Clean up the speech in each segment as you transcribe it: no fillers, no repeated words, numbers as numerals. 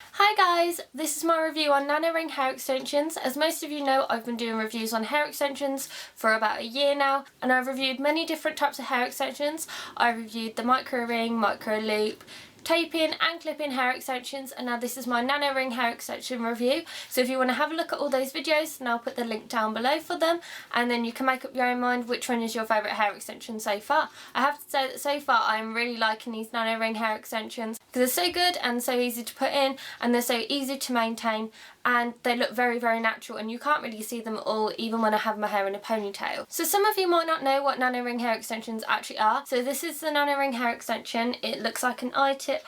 Hi guys, this is my review on Nano ring hair extensions. As most of you know, I've been doing reviews on hair extensions for about a year now, and I've reviewed many different types of hair extensions. I reviewed the micro ring, micro loop, taping and clipping hair extensions, and now this is my nano ring hair extension review. So if you want to have a look at all those videos, then I'll put the link down below for them, and then you can make up your own mind which one is your favourite hair extension so far. I have to say that so far I'm really liking these nano ring hair extensions because they're so good and so easy to put in, and they're so easy to maintain, and they look very natural, and you can't really see them at all even when I have my hair in a ponytail. So some of you might not know what nano ring hair extensions actually are. So this is the nano ring hair extension. It looks like an eye tip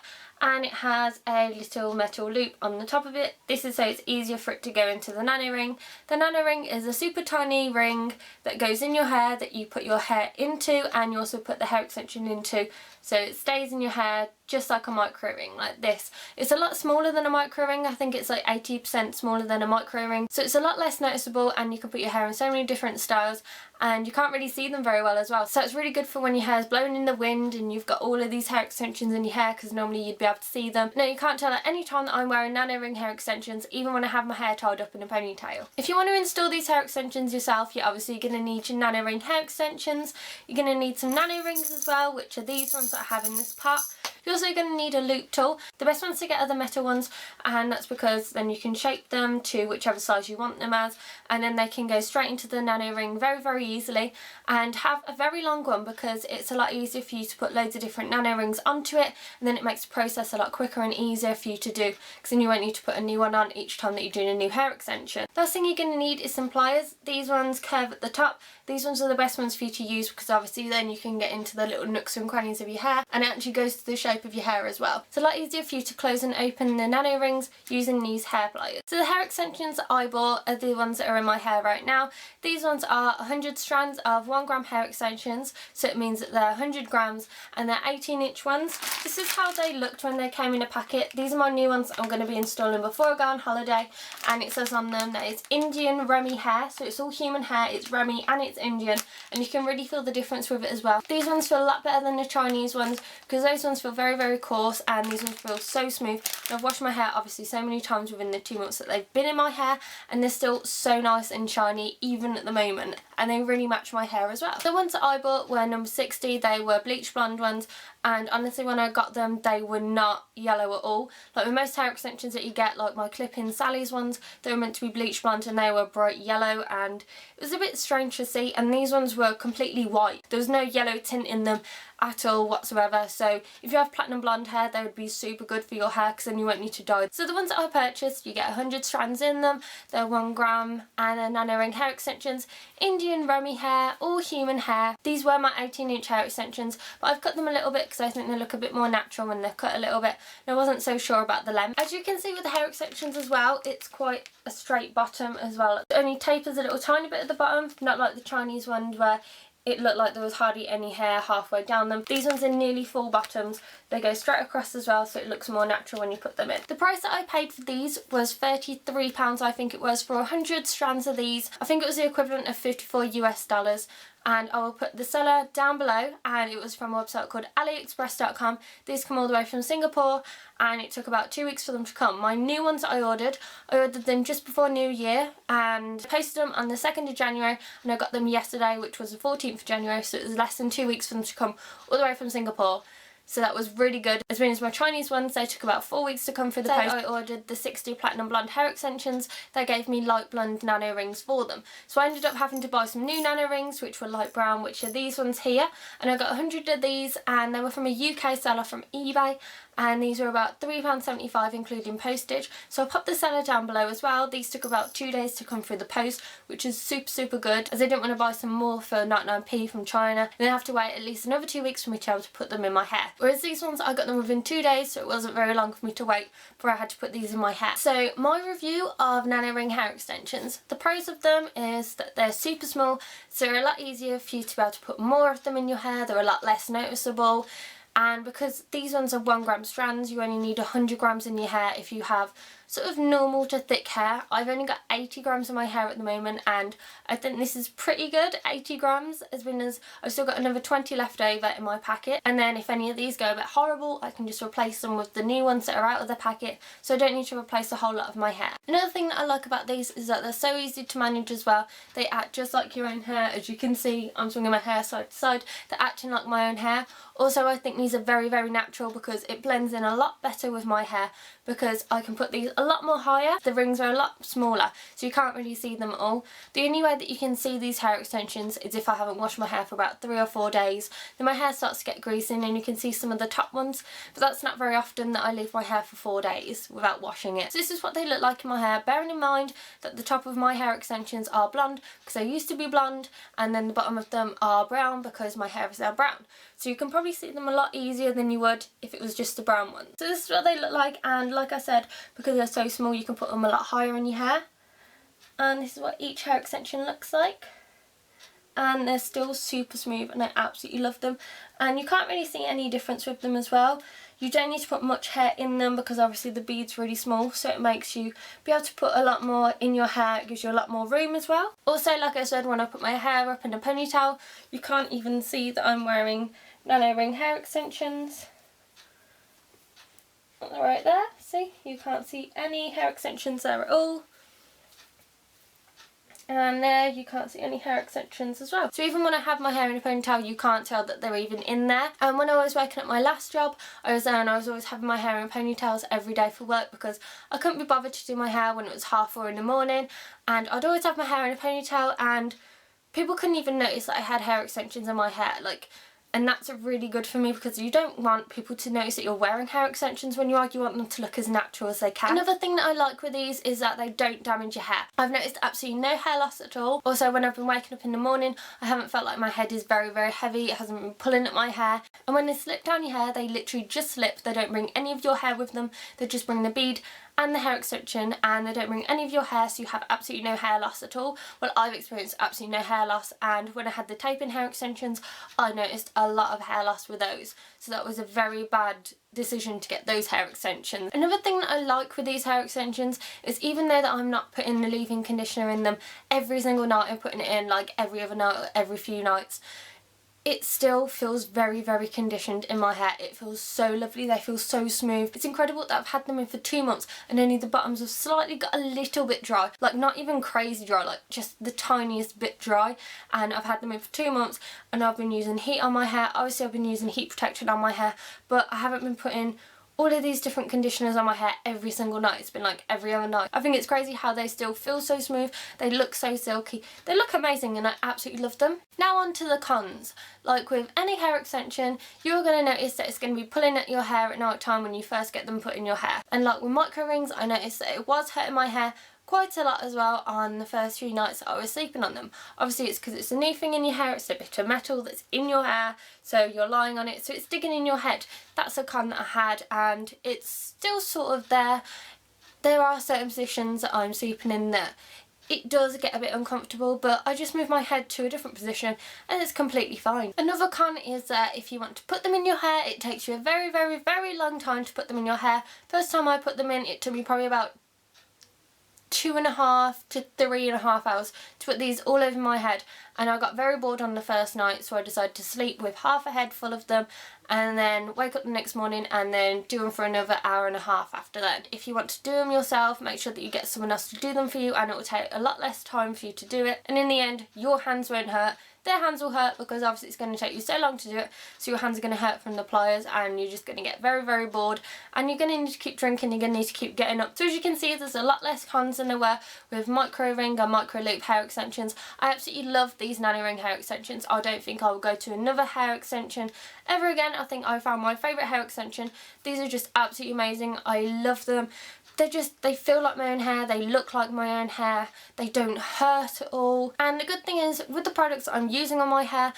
and it has a little metal loop on the top of it. This is so it's easier for it to go into the nano ring. The nano ring is a super tiny ring that goes in your hair that you put your hair into, and you also put the hair extension into, so it stays in your hair just like a micro ring, like this. It's a lot smaller than a micro ring. I think it's like 80% smaller than a micro ring, so it's a lot less noticeable, and you can put your hair in so many different styles and you can't really see them very well as well. So it's really good for when your hair's blowing in the wind and you've got all of these hair extensions in your hair, because normally you'd be able to see them. No, you can't tell at any time that I'm wearing nano ring hair extensions, even when I have my hair tied up in a ponytail. If you want to install these hair extensions yourself, you're obviously going to need your nano ring hair extensions. You're going to need some nano rings as well, which are these ones that I have in this pot. You're also going to need a loop tool. The best ones to get are the metal ones, and that's because then you can shape them to whichever size you want them as, and then they can go straight into the nano ring very easily, and have a very long one because it's a lot easier for you to put loads of different nano rings onto it, and then it makes the process a lot quicker and easier for you to do, because then you won't need to put a new one on each time that you're doing a new hair extension. Last thing you're going to need is some pliers. These ones curve at the top. These ones are the best ones for you to use because obviously then you can get into the little nooks and crannies of your hair, and it actually goes to the shape of your hair as well. It's a lot easier for you to close and open the nano rings using these hair pliers. So the hair extensions that I bought are the ones that are in my hair right now. These ones are 100 strands of 1 gram hair extensions, so it means that they're 100 grams and they're 18-inch ones. This is how they looked when they came in a packet. These are my new ones I'm going to be installing before I go on holiday, and it says on them that it's Indian Remy hair, so it's all human hair, it's Remy and it's Indian, and you can really feel the difference with it as well. These ones feel a lot better than the Chinese ones because those ones feel very coarse, and these ones feel so smooth. And I've washed my hair obviously so many times within the 2 months that they've been in my hair, and they're still so nice and shiny even at the moment, and they really match my hair as well. The ones that I bought were number 60. They were bleach blonde ones, and honestly when I got them they were not yellow at all. Like with most hair extensions that you get, like my clip-in Sally's ones, they were meant to be bleach blonde and they were bright yellow, and it was a bit strange to see, and these ones were completely white. There was no yellow tint in them at all whatsoever, so if you have platinum blonde hair they would be super good for your hair because then you won't need to dye. So the ones that I purchased, you get 100 strands in them, they're 1 gram, and they're nano ring hair extensions, Indian Remy hair, all human hair. These were my 18-inch hair extensions, but I've cut them a little bit because I think they look a bit more natural when they're cut a little bit, and I wasn't so sure about the length. As you can see with the hair extensions as well, it's quite a straight bottom as well. It only tapers a little tiny bit at the bottom, not like the Chinese ones where it looked like there was hardly any hair halfway down them. These ones are nearly full bottoms. They go straight across as well, so it looks more natural when you put them in. The price that I paid for these was £33, I think it was, for 100 strands of these. I think it was the equivalent of 54 US dollars. And I will put the seller down below, and it was from a website called aliexpress.com. These come all the way from Singapore, and it took about 2 weeks for them to come. My new ones that I ordered them just before New Year and posted them on the 2nd of January, and I got them yesterday, which was the 14th of January, so it was less than 2 weeks for them to come all the way from Singapore. So that was really good. As well as my Chinese ones, they took about 4 weeks to come through the post. I ordered the 60 platinum blonde hair extensions. They gave me light blonde nano rings for them. So I ended up having to buy some new nano rings, which were light brown, which are these ones here. And I got 100 of these, and they were from a UK seller from eBay. And these were about £3.75 including postage. So I'll pop the seller down below as well. These took about 2 days to come through the post, which is super good, as I didn't want to buy some more for 99p from China and then have to wait at least another 2 weeks for me to be able to put them in my hair. Whereas these ones, I got them within 2 days, so it wasn't very long for me to wait before I had to put these in my hair. So my review of nano ring hair extensions. The pros of them is that they're super small, so they're a lot easier for you to be able to put more of them in your hair. They're a lot less noticeable. and because these ones are 1 gram strands, you only need 100 grams in your hair if you have sort of normal to thick hair. I've only got 80 grams in my hair at the moment, and I think this is pretty good. 80 grams, as well as I've still got another 20 left over in my packet, and then if any of these go a bit horrible, I can just replace them with the new ones that are out of the packet, so I don't need to replace a whole lot of my hair. Another thing that I like about these is that they're so easy to manage as well. They act just like your own hair. As you can see, I'm swinging my hair side to side. They're acting like my own hair. Also, I think these are very, very natural because it blends in a lot better with my hair, because I can put these a lot more higher. The rings are a lot smaller, so you can't really see them at all. The only way that you can see these hair extensions is if I haven't washed my hair for about 3 or 4 days. Then my hair starts to get greasy and you can see some of the top ones, but that's not very often that I leave my hair for 4 days without washing it. So this is what they look like in my hair, bearing in mind that the top of my hair extensions are blonde because they used to be blonde, and then the bottom of them are brown because my hair is now brown. So you can probably see them a lot easier than you would if it was just the brown one. So this is what they look like, and like I said, because they're so small you can put them a lot higher in your hair. And this is what each hair extension looks like. And they're still super smooth and I absolutely love them. And you can't really see any difference with them as well. You don't need to put much hair in them because obviously the bead's really small, so it makes you be able to put a lot more in your hair. It gives you a lot more room as well. Also, like I said, when I put my hair up in a ponytail, you can't even see that I'm wearing Nano ring hair extensions. Right there, see? You can't see any hair extensions there at all. And there you can't see any hair extensions as well. So even when I have my hair in a ponytail, you can't tell that they're even in there. And when I was working at my last job, I was there and I was always having my hair in ponytails every day for work because I couldn't be bothered to do my hair when it was 4:30 in the morning. And I'd always have my hair in a ponytail and people couldn't even notice that I had hair extensions in my hair. And that's really good for me because you don't want people to notice that you're wearing hair extensions when you are. You want them to look as natural as they can. Another thing that I like with these is that they don't damage your hair. I've noticed absolutely no hair loss at all. Also, when I've been waking up in the morning, I haven't felt like my head is very, very heavy. It hasn't been pulling at my hair. And when they slip down your hair, they literally just slip. They don't bring any of your hair with them. They just bring the bead and the hair extension, and they don't bring any of your hair, so you have absolutely no hair loss at all. Well, I've experienced absolutely no hair loss, and when I had the tape-in hair extensions, I noticed a lot of hair loss with those. So that was a very bad decision to get those hair extensions. Another thing that I like with these hair extensions is even though that I'm not putting the leave-in conditioner in them every single night, I'm putting it in like every other night or every few nights, it still feels very, very conditioned in my hair. It feels so lovely. They feel so smooth. It's incredible that I've had them in for 2 months and only the bottoms have slightly got a little bit dry. Like not even crazy dry, like just the tiniest bit dry. And I've had them in for 2 months and I've been using heat on my hair. Obviously I've been using heat protection on my hair, but I haven't been putting all of these different conditioners on my hair every single night. It's been like every other night. I think it's crazy how they still feel so smooth. They look so silky. They look amazing and I absolutely love them. Now on to the cons. Like with any hair extension, you're going to notice that it's going to be pulling at your hair at night time when you first get them put in your hair. And like with micro rings, I noticed that it was hurting my hair quite a lot as well on the first few nights that I was sleeping on them. Obviously it's because it's a new thing in your hair, it's a bit of metal that's in your hair, so you're lying on it, so it's digging in your head. That's a con that I had, and it's still sort of there. There are certain positions that I'm sleeping in that it does get a bit uncomfortable, but I just move my head to a different position and it's completely fine. Another con is that if you want to put them in your hair, it takes you a very, very, very long time to put them in your hair. First time I put them in, it took me probably about 2.5 to 3.5 hours to put these all over my head, and I got very bored on the first night, so I decided to sleep with half a head full of them and then wake up the next morning and then do them for another 1.5 hours after that. If you want to do them yourself, make sure that you get someone else to do them for you, and it will take a lot less time for you to do it, and in the end your hands won't hurt. Their hands will hurt because obviously it's going to take you so long to do it, so your hands are going to hurt from the pliers and you're just going to get very, very bored, and you're going to need to keep drinking, you're going to need to keep getting up. So as you can see, there's a lot less cons than there were with micro ring or micro loop hair extensions. I absolutely love these Nano ring hair extensions. I don't think I will go to another hair extension ever again. I think I found my favourite hair extension. These are just absolutely amazing. I love them. they feel like my own hair, they look like my own hair, they don't hurt at all. And the good thing is, with the products I'm using on my hair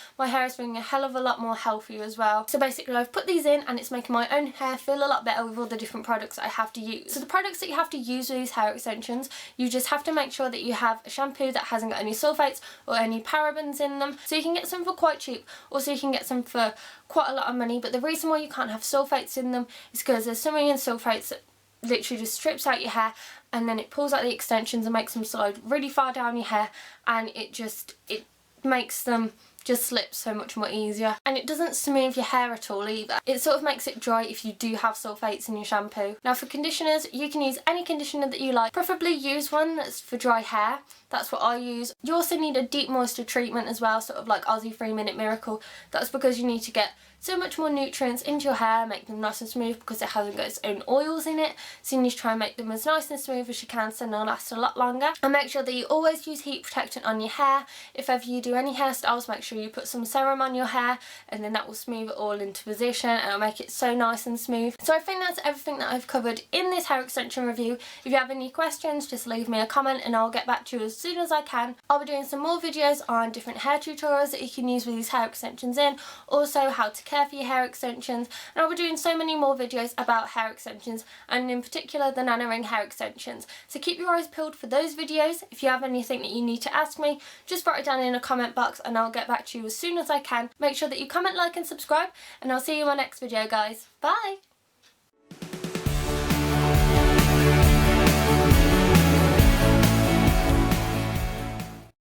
is feeling a hell of a lot more healthier as well. So basically I've put these in and it's making my own hair feel a lot better with all the different products I have to use. So the products that you have to use with these hair extensions, you just have to make sure that you have a shampoo that hasn't got any sulfates or any parabens in them. So you can get some for quite cheap, also you can get some for quite a lot of money, but the reason why you can't have sulfates in them is because there's something in sulfates that literally just strips out your hair and then it pulls out the extensions and makes them slide really far down your hair, and it makes them just slip so much more easier, and it doesn't smooth your hair at all either. It sort of makes it dry if you do have sulfates in your shampoo. Now for conditioners, you can use any conditioner that you like, preferably use one that's for dry hair. That's what I use. You also need a deep moisture treatment as well, sort of like Aussie 3-minute miracle. That's because you need to get so much more nutrients into your hair, make them nice and smooth because it hasn't got its own oils in it. So you need to try and make them as nice and smooth as you can so they'll last a lot longer. And make sure that you always use heat protectant on your hair. If ever you do any hairstyles, make sure you put some serum on your hair, and then that will smooth it all into position and it'll make it so nice and smooth. So I think that's everything that I've covered in this hair extension review. If you have any questions, just leave me a comment and I'll get back to you as soon as I can. I'll be doing some more videos on different hair tutorials that you can use with these hair extensions in, also how to care for your hair extensions, and I'll be doing so many more videos about hair extensions, and in particular the Nano ring hair extensions. So keep your eyes peeled for those videos. If you have anything that you need to ask me, just write it down in a comment box and I'll get back to you as soon as I can. Make sure that you comment, like and subscribe, and I'll see you in my next video, guys. Bye!